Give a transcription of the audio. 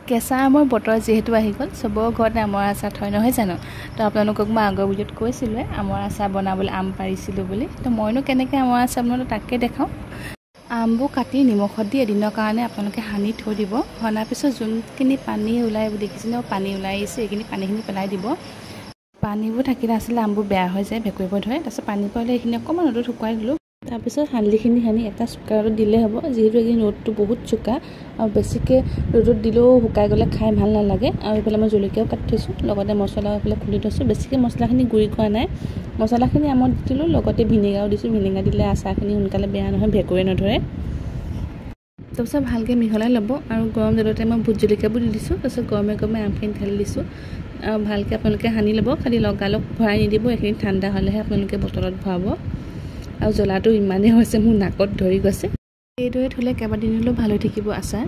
কেঁচা আমৰ বতৰ যিহেতু আহি গ'ল, চবৰ ঘৰতে আমৰ আচাৰ থয় নহয় জানো। তো আপোনালোকক মই আগৰ ভিডিঅ'ত কৈছিলোঁ আমৰ আচাৰ বনাবলৈ আম পাৰিছিলোঁ বুলি। তো মইনো কেনেকৈ আমৰ আচাৰ বনালোঁ তাকে দেখাওঁ। আমবোৰ কাটি নিমখত দি এদিনৰ কাৰণে আপোনালোকে সানি থৈ দিব। সনাৰ পিছত যোনখিনি পানী ওলাই দেখিছে ন, পানী ওলাই আহিছে, এইখিনি পানীখিনি পেলাই দিব। পানীবোৰ থাকিলে আচলতে আমবোৰ বেয়া হৈ যায়, ভেকুৰিব ধৰে। তাৰপিছত পানী পাৰিলে এইখিনি অকণমান ৰ'দত শুকুৱাই দিলোঁ। তাৰপিছত হালধিখিনি সানি এটা চোকা ৰ'দত দিলেই হ'ব, যিহেতু এইখিনি ৰ'দটো বহুত চোকা আৰু বেছিকৈ ৰ'দত দিলেও শুকাই গ'লে খাই ভাল নালাগে। আৰু এইফালে মই জলকীয়াও কাটি থৈছোঁ, লগতে মছলাও এইফালে খুলি থৈছোঁ। বেছিকৈ মছলাখিনি গুড়ি কৰা নাই, মছলাখিনি আমত দিলোঁ, লগতে ভিনেগাৰো দিছোঁ। ভিনেগাৰ দিলে আচাৰখিনি সোনকালে বেয়া নহয়, ভেকুৰি নধৰে। তাৰপিছত ভালকৈ মিহলাই ল'ব আৰু গৰম তেলতে মই ভোট জলকীয়াবোৰ দি দিছোঁ। তাৰপিছত গৰমে গৰমে আমখিনি ঢালি দিছোঁ আৰু ভালকৈ আপোনালোকে সানি ল'ব। খালি লগালগ ভৰাই নিদিব, এইখিনি ঠাণ্ডা হ'লেহে আপোনালোকে বটলত ভৰাব। আৰু জ্বলাটো ইমানেই হৈছে মোৰ নাকত ধৰি গৈছে। এইদৰে থ'লে কেইবাদিনলৈও ভাল হৈ থাকিব আচাৰ।